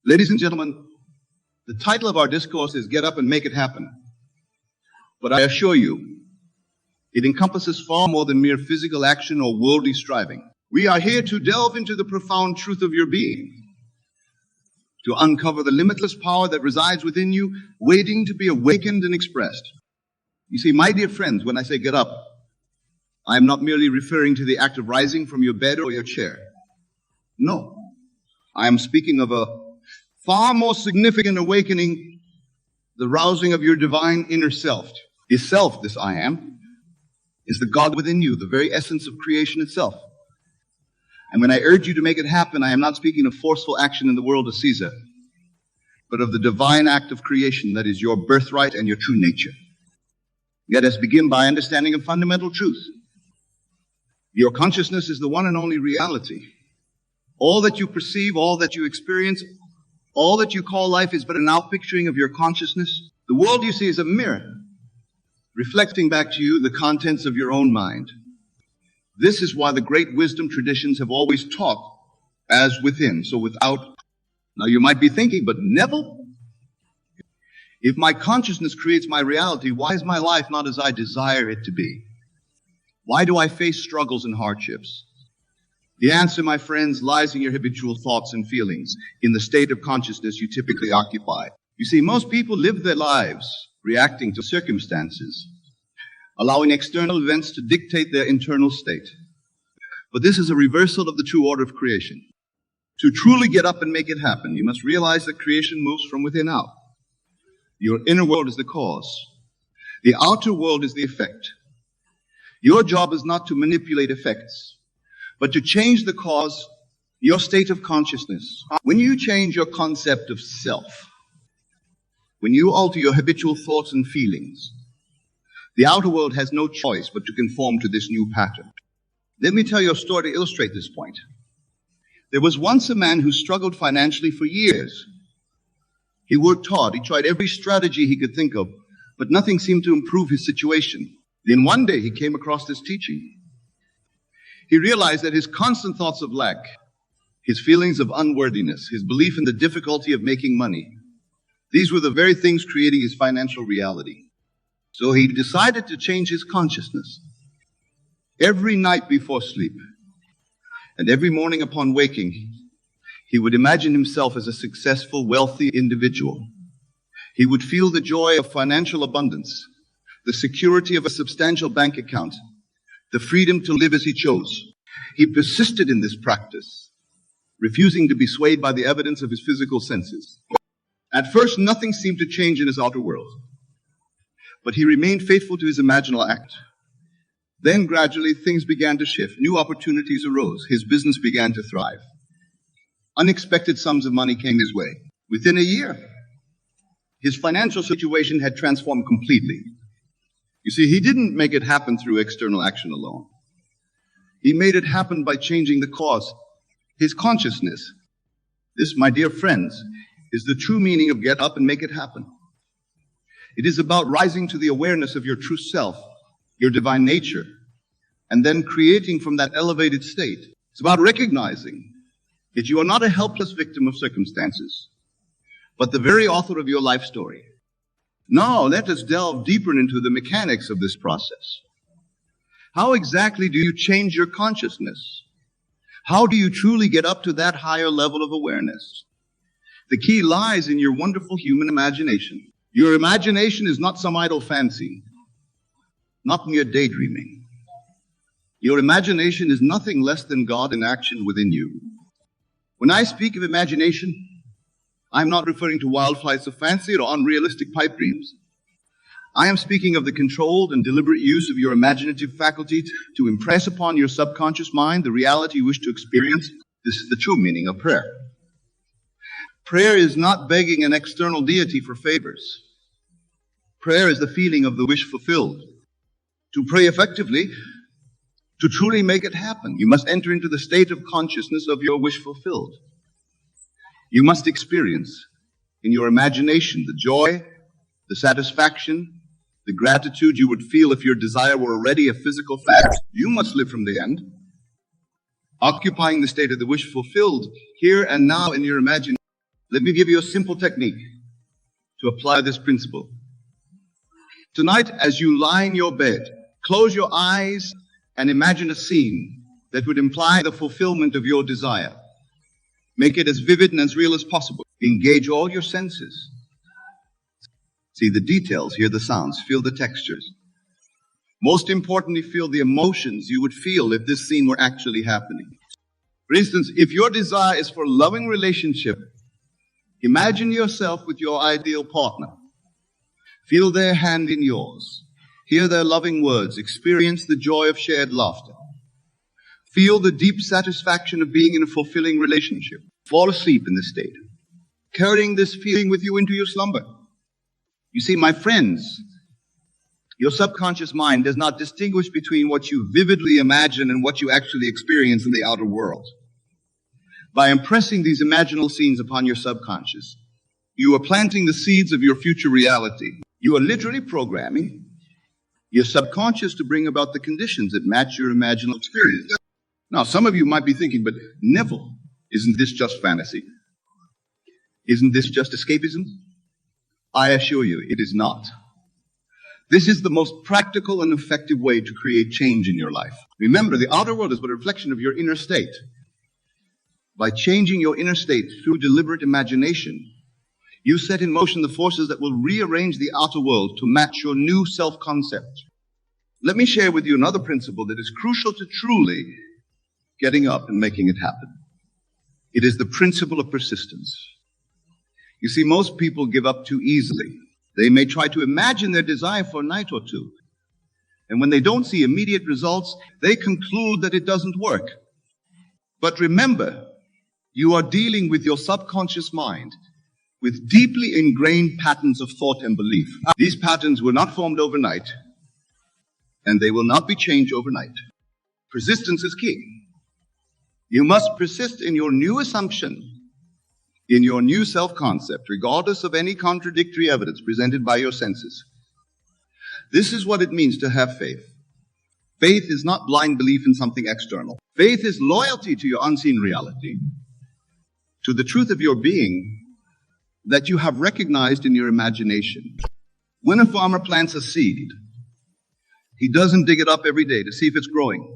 Ladies and gentlemen, the title of our discourse is Get Up and Make It Happen. But I assure you, it encompasses far more than mere physical action or worldly striving. We are here to delve into the profound truth of your being, to uncover the limitless power that resides within you, waiting to be awakened and expressed. You see, my dear friends, when I say get up, I am not merely referring to the act of rising from your bed or your chair. No, I am speaking of a far more significant awakening, the rousing of your divine inner self. Is self, this I am, is the God within you, the very essence of creation itself. And when I urge you to make it happen, I am not speaking of forceful action in the world of Caesar, but of the divine act of creation that is your birthright and your true nature. Let us begin by understanding a fundamental truth. Your consciousness is the one and only reality. All that you perceive, all that you experience, all that you call life is but an outpicturing of your consciousness. The world you see is a mirror, reflecting back to you the contents of your own mind. This is why the great wisdom traditions have always taught as within, so without. Now you might be thinking, but Neville, if my consciousness creates my reality, why is my life not as I desire it to be? Why do I face struggles and hardships? The answer, my friends, lies in your habitual thoughts and feelings, in the state of consciousness you typically occupy. You see, most people live their lives reacting to circumstances, allowing external events to dictate their internal state. But this is a reversal of the true order of creation. To truly get up and make it happen, you must realize that creation moves from within out. Your inner world is the cause. The outer world is the effect. Your job is not to manipulate effects, but to change the cause, your state of consciousness. When you change your concept of self, when you alter your habitual thoughts and feelings, the outer world has no choice but to conform to this new pattern. Let me tell you a story to illustrate this point. There was once a man who struggled financially for years. He worked hard. He tried every strategy he could think of, but nothing seemed to improve his situation. Then one day he came across this teaching. He realized that his constant thoughts of lack, his feelings of unworthiness, his belief in the difficulty of making money, these were the very things creating his financial reality. So he decided to change his consciousness. Every night before sleep, and every morning upon waking, he would imagine himself as a successful, wealthy individual. He would feel the joy of financial abundance, the security of a substantial bank account, the freedom to live as he chose. He persisted in this practice, refusing to be swayed by the evidence of his physical senses. At first, nothing seemed to change in his outer world, but he remained faithful to his imaginal act. Then gradually things began to shift. New opportunities arose. His business began to thrive. Unexpected sums of money came his way. Within a year, his financial situation had transformed completely. You see, he didn't make it happen through external action alone. He made it happen by changing the cause, his consciousness. This, my dear friends, is the true meaning of get up and make it happen. It is about rising to the awareness of your true self, your divine nature, and then creating from that elevated state. It's about recognizing that you are not a helpless victim of circumstances, but the very author of your life story. Now, let us delve deeper into the mechanics of this process. How exactly do you change your consciousness? How do you truly get up to that higher level of awareness? The key lies in your wonderful human imagination. Your imagination is not some idle fancy, not mere daydreaming. Your imagination is nothing less than God in action within you. When I speak of imagination, I'm not referring to wild flights of fancy or unrealistic pipe dreams. I am speaking of the controlled and deliberate use of your imaginative faculty to impress upon your subconscious mind the reality you wish to experience. This is the true meaning of prayer. Prayer is not begging an external deity for favors. Prayer is the feeling of the wish fulfilled. To pray effectively, to truly make it happen, you must enter into the state of consciousness of your wish fulfilled. You must experience in your imagination the joy, the satisfaction, the gratitude you would feel if your desire were already a physical fact. You must live from the end, occupying the state of the wish fulfilled here and now in your imagination. Let me give you a simple technique to apply this principle. Tonight, as you lie in your bed, close your eyes and imagine a scene that would imply the fulfillment of your desire. Make it as vivid and as real as possible. Engage all your senses. See the details, hear the sounds, feel the textures. Most importantly, feel the emotions you would feel if this scene were actually happening. For instance, if your desire is for a loving relationship, imagine yourself with your ideal partner. Feel their hand in yours. Hear their loving words. Experience the joy of shared laughter. Feel the deep satisfaction of being in a fulfilling relationship. Fall asleep in this state, carrying this feeling with you into your slumber. You see, my friends, your subconscious mind does not distinguish between what you vividly imagine and what you actually experience in the outer world. By impressing these imaginal scenes upon your subconscious, you are planting the seeds of your future reality. You are literally programming your subconscious to bring about the conditions that match your imaginal experience. Now, some of you might be thinking, but Neville, isn't this just fantasy? Isn't this just escapism? I assure you, it is not. This is the most practical and effective way to create change in your life. Remember, the outer world is but a reflection of your inner state. By changing your inner state through deliberate imagination, you set in motion the forces that will rearrange the outer world to match your new self-concept. Let me share with you another principle that is crucial to truly getting up and making it happen. It is the principle of persistence. You see, most people give up too easily. They may try to imagine their desire for a night or two, and when they don't see immediate results, they conclude that it doesn't work. But remember, you are dealing with your subconscious mind with deeply ingrained patterns of thought and belief. These patterns were not formed overnight, and they will not be changed overnight. Persistence is key. You must persist in your new assumption, in your new self-concept, regardless of any contradictory evidence presented by your senses. This is what it means to have faith. Faith is not blind belief in something external. Faith is loyalty to your unseen reality, to the truth of your being that you have recognized in your imagination. When a farmer plants a seed, he doesn't dig it up every day to see if it's growing.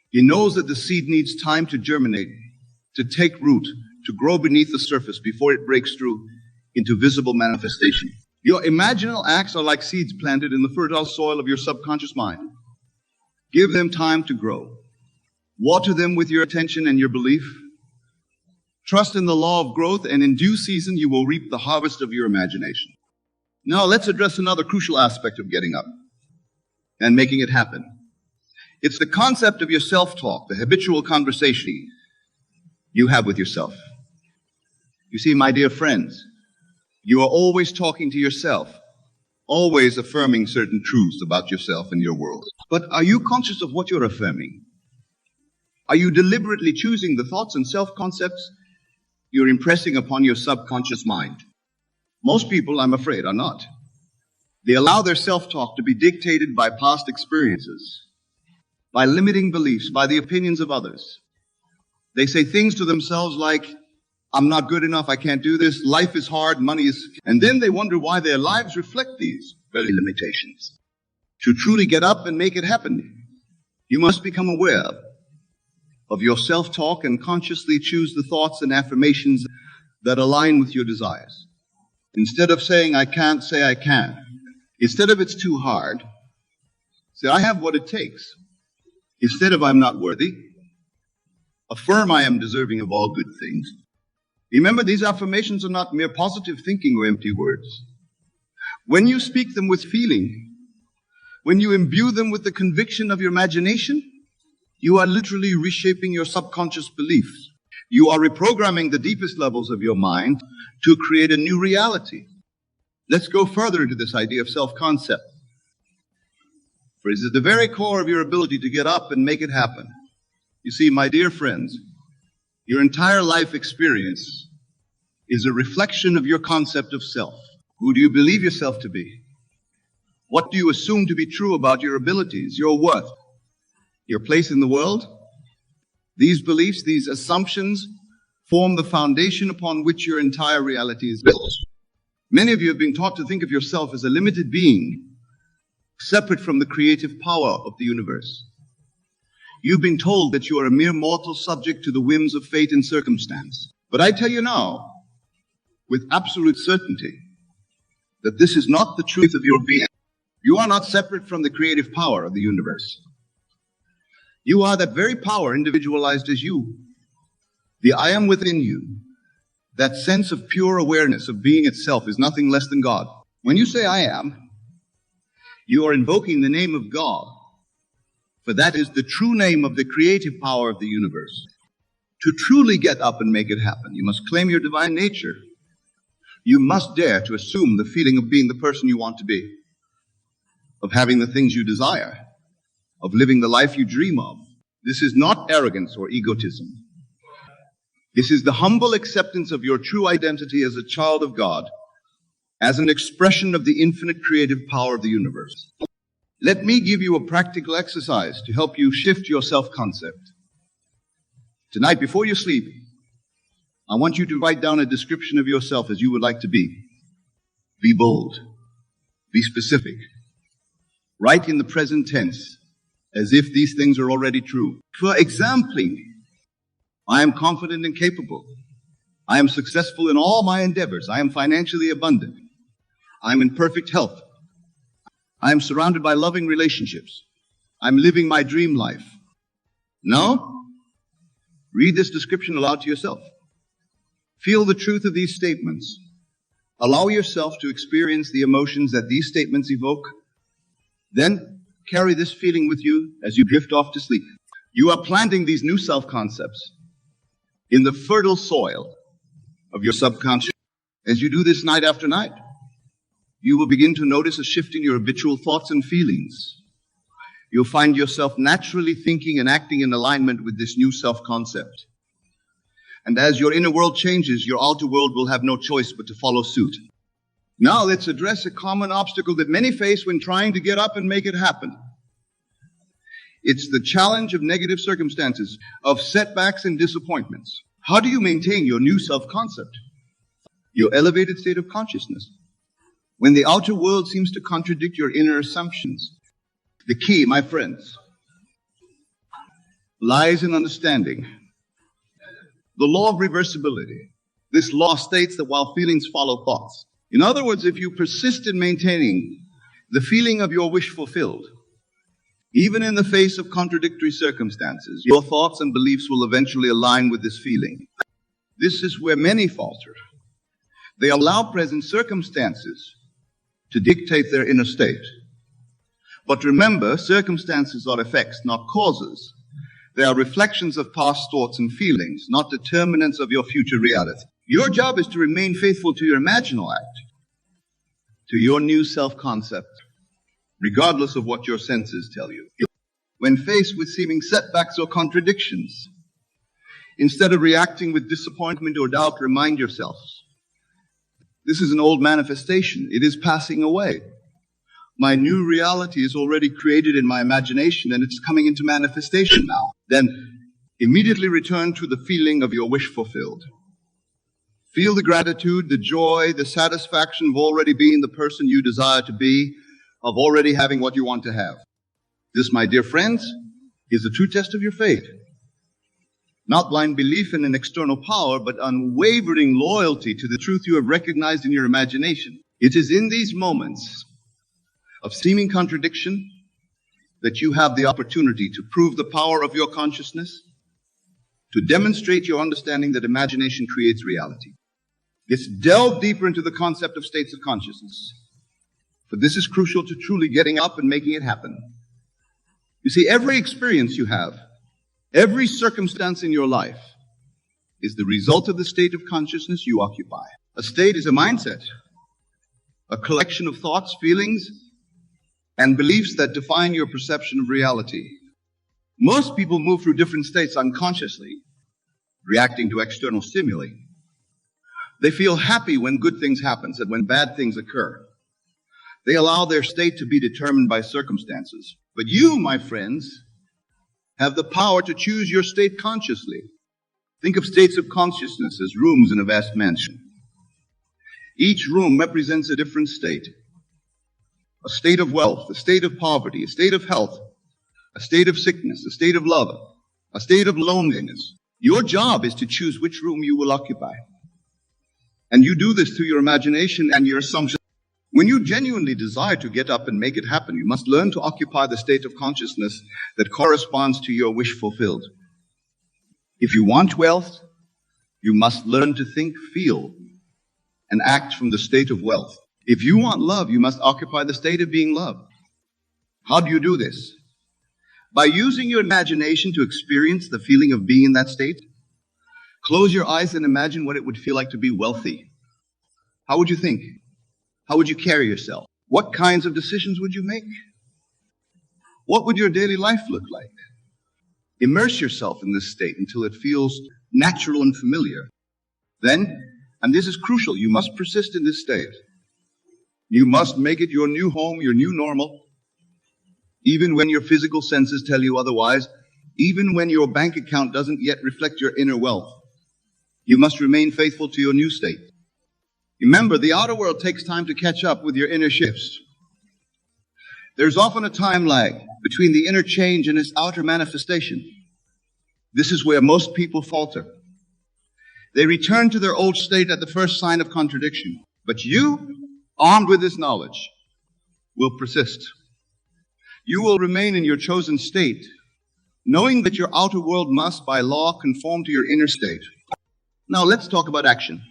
He knows that the seed needs time to germinate, to take root, to grow beneath the surface before it breaks through into visible manifestation. Your imaginal acts are like seeds planted in the fertile soil of your subconscious mind. Give them time to grow. Water them with your attention and your belief. Trust in the law of growth, and in due season you will reap the harvest of your imagination. Now let's address another crucial aspect of getting up and making it happen. It's the concept of your self-talk, the habitual conversation you have with yourself. You see, my dear friends, you are always talking to yourself, always affirming certain truths about yourself and your world. But are you conscious of what you're affirming? Are you deliberately choosing the thoughts and self-concepts you're impressing upon your subconscious mind? Most people, I'm afraid, are not. They allow their self-talk to be dictated by past experiences, by limiting beliefs, by the opinions of others. They say things to themselves like, I'm not good enough, I can't do this, life is hard, money is... And then they wonder why their lives reflect these very limitations. To truly get up and make it happen, you must become aware of your self-talk and consciously choose the thoughts and affirmations that align with your desires. Instead of saying, I can't, say I can. Instead of it's too hard, say, I have what it takes. Instead of I'm not worthy, affirm I am deserving of all good things. Remember, these affirmations are not mere positive thinking or empty words. When you speak them with feeling, when you imbue them with the conviction of your imagination, you are literally reshaping your subconscious beliefs. You are reprogramming the deepest levels of your mind to create a new reality. Let's go further into this idea of self-concept. For it is the very core of your ability to get up and make it happen. You see, my dear friends, your entire life experience is a reflection of your concept of self. Who do you believe yourself to be? What do you assume to be true about your abilities, your worth, your place in the world? These beliefs, these assumptions form the foundation upon which your entire reality is built. Many of you have been taught to think of yourself as a limited being, separate from the creative power of the universe. You've been told that you are a mere mortal subject to the whims of fate and circumstance. But I tell you now, with absolute certainty, that this is not the truth of your being. You are not separate from the creative power of the universe. You are that very power individualized as you. The I am within you, that sense of pure awareness of being itself, is nothing less than God. When you say I am, you are invoking the name of God, for that is the true name of the creative power of the universe. To truly get up and make it happen, you must claim your divine nature. You must dare to assume the feeling of being the person you want to be, of having the things you desire, of living the life you dream of. This is not arrogance or egotism. This is the humble acceptance of your true identity as a child of God, as an expression of the infinite creative power of the universe. Let me give you a practical exercise to help you shift your self-concept. Tonight, before you sleep, I want you to write down a description of yourself as you would like to be. Be bold. Be specific. Write in the present tense, as if these things are already true. For example, I am confident and capable. I am successful in all my endeavors. I am financially abundant. I am in perfect health. I am surrounded by loving relationships. I'm living my dream life. Now, read this description aloud to yourself. Feel the truth of these statements. Allow yourself to experience the emotions that these statements evoke. Then carry this feeling with you as you drift off to sleep. You are planting these new self-concepts in the fertile soil of your subconscious. As you do this night after night, you will begin to notice a shift in your habitual thoughts and feelings. You'll find yourself naturally thinking and acting in alignment with this new self-concept. And as your inner world changes, your outer world will have no choice but to follow suit. Now let's address a common obstacle that many face when trying to get up and make it happen. It's the challenge of negative circumstances, of setbacks and disappointments. How do you maintain your new self-concept, your elevated state of consciousness, when the outer world seems to contradict your inner assumptions? The key, my friends, lies in understanding the law of reversibility. This law states that while feelings follow thoughts, in other words, if you persist in maintaining the feeling of your wish fulfilled, even in the face of contradictory circumstances, your thoughts and beliefs will eventually align with this feeling. This is where many falter. They allow present circumstances to dictate their inner state. But remember, circumstances are effects, not causes. They are reflections of past thoughts and feelings, not determinants of your future reality. Your job is to remain faithful to your imaginal act, to your new self-concept, regardless of what your senses tell you. When faced with seeming setbacks or contradictions, instead of reacting with disappointment or doubt, remind yourselves, this is an old manifestation. It is passing away. My new reality is already created in my imagination, and it's coming into manifestation now. Then immediately return to the feeling of your wish fulfilled. Feel the gratitude, the joy, the satisfaction of already being the person you desire to be, of already having what you want to have. This, my dear friends, is the true test of your faith. Not blind belief in an external power, but unwavering loyalty to the truth you have recognized in your imagination. It is in these moments of seeming contradiction that you have the opportunity to prove the power of your consciousness, to demonstrate your understanding that imagination creates reality. Let's delve deeper into the concept of states of consciousness, for this is crucial to truly getting up and making it happen. You see, every experience you have, every circumstance in your life is the result of the state of consciousness you occupy. A state is a mindset, a collection of thoughts, feelings, and beliefs that define your perception of reality. Most people move through different states unconsciously, reacting to external stimuli. They feel happy when good things happen and when bad things occur. They allow their state to be determined by circumstances. But you, my friends, have the power to choose your state consciously. Think of states of consciousness as rooms in a vast mansion. Each room represents a different state. A state of wealth, a state of poverty, a state of health, a state of sickness, a state of love, a state of loneliness. Your job is to choose which room you will occupy. And you do this through your imagination and your assumptions. When you genuinely desire to get up and make it happen, you must learn to occupy the state of consciousness that corresponds to your wish fulfilled. If you want wealth, you must learn to think, feel, and act from the state of wealth. If you want love, you must occupy the state of being loved. How do you do this? By using your imagination to experience the feeling of being in that state. Close your eyes and imagine what it would feel like to be wealthy. How would you think? How would you carry yourself? What kinds of decisions would you make? What would your daily life look like? Immerse yourself in this state until it feels natural and familiar. Then, and this is crucial, you must persist in this state. You must make it your new home, your new normal. Even when your physical senses tell you otherwise, even when your bank account doesn't yet reflect your inner wealth, you must remain faithful to your new state. Remember, the outer world takes time to catch up with your inner shifts. There's often a time lag between the inner change and its outer manifestation. This is where most people falter. They return to their old state at the first sign of contradiction. But you, armed with this knowledge, will persist. You will remain in your chosen state, knowing that your outer world must, by law, conform to your inner state. Now, let's talk about action.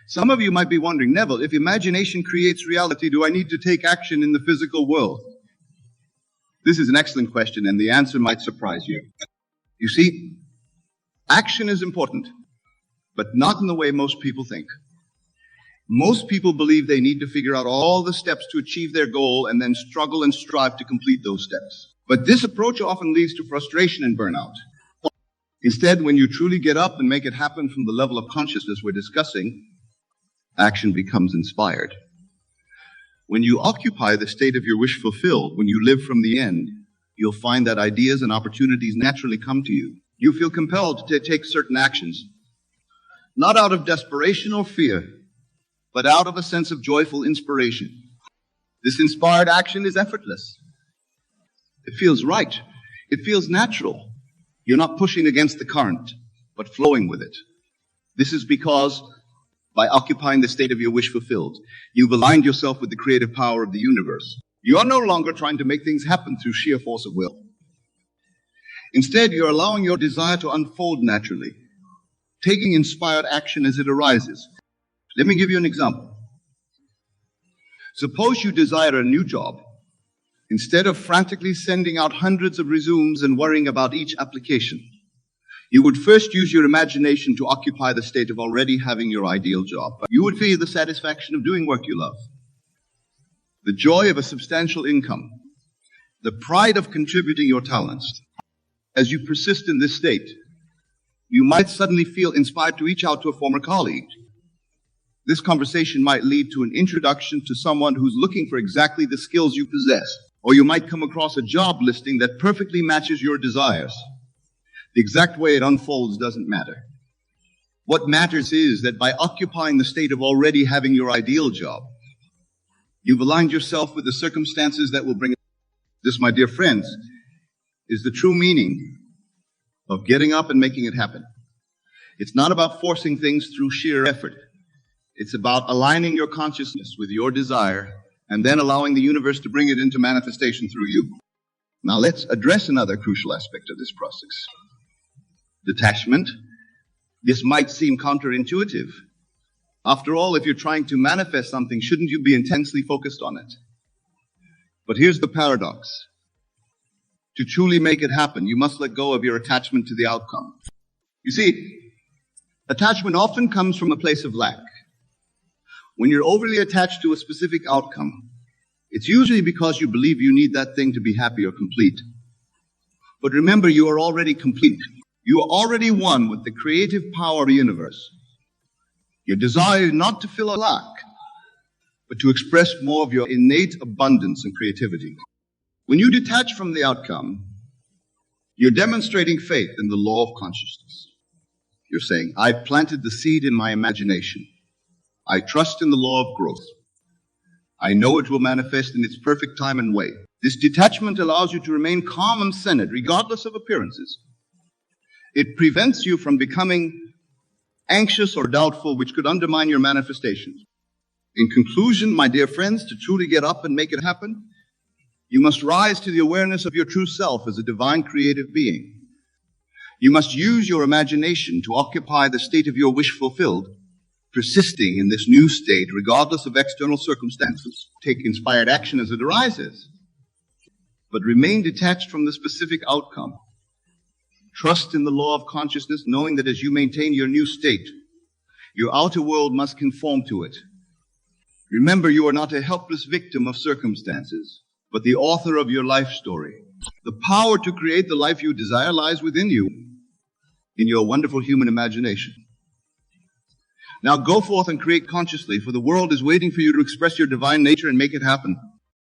Some of you might be wondering, Neville, if imagination creates reality, do I need to take action in the physical world? This is an excellent question, and the answer might surprise you. You see, action is important, but not in the way most people think. Most people believe they need to figure out all the steps to achieve their goal and then struggle and strive to complete those steps. But this approach often leads to frustration and burnout. Instead, when you truly get up and make it happen from the level of consciousness we're discussing, action becomes inspired. When you occupy the state of your wish fulfilled, when you live from the end, you'll find that ideas and opportunities naturally come to you. You feel compelled to take certain actions, not out of desperation or fear, but out of a sense of joyful inspiration. This inspired action is effortless. It feels right. It feels natural. You're not pushing against the current, but flowing with it. This is because by occupying the state of your wish fulfilled, you've aligned yourself with the creative power of the universe. You are no longer trying to make things happen through sheer force of will. Instead, you're allowing your desire to unfold naturally, taking inspired action as it arises. Let me give you an example. Suppose you desire a new job. Instead of frantically sending out hundreds of resumes and worrying about each application, you would first use your imagination to occupy the state of already having your ideal job. You would feel the satisfaction of doing work you love, the joy of a substantial income, the pride of contributing your talents. As you persist in this state, you might suddenly feel inspired to reach out to a former colleague. This conversation might lead to an introduction to someone who's looking for exactly the skills you possess. Or you might come across a job listing that perfectly matches your desires. The exact way it unfolds doesn't matter. What matters is that by occupying the state of already having your ideal job, you've aligned yourself with the circumstances that will bring it. This, my dear friends, is the true meaning of getting up and making it happen. It's not about forcing things through sheer effort. It's about aligning your consciousness with your desire and then allowing the universe to bring it into manifestation through you. Now let's address another crucial aspect of this process. Detachment. This might seem counterintuitive. After all, if you're trying to manifest something, shouldn't you be intensely focused on it? But here's the paradox. To truly make it happen, you must let go of your attachment to the outcome. You see, attachment often comes from a place of lack. When you're overly attached to a specific outcome, it's usually because you believe you need that thing to be happy or complete. But remember, you are already complete. You are already one with the creative power of the universe. Your desire is not to fill a lack, but to express more of your innate abundance and creativity. When you detach from the outcome, you're demonstrating faith in the law of consciousness. You're saying, I've planted the seed in my imagination. I trust in the law of growth. I know it will manifest in its perfect time and way. This detachment allows you to remain calm and centered, regardless of appearances. It prevents you from becoming anxious or doubtful, which could undermine your manifestations. In conclusion, my dear friends, to truly get up and make it happen, you must rise to the awareness of your true self as a divine creative being. You must use your imagination to occupy the state of your wish fulfilled, persisting in this new state regardless of external circumstances. Take inspired action as it arises, but remain detached from the specific outcome. Trust in the law of consciousness, knowing that as you maintain your new state, your outer world must conform to it. Remember, you are not a helpless victim of circumstances, but the author of your life story. The power to create the life you desire lies within you, in your wonderful human imagination. Now go forth and create consciously, for the world is waiting for you to express your divine nature and make it happen.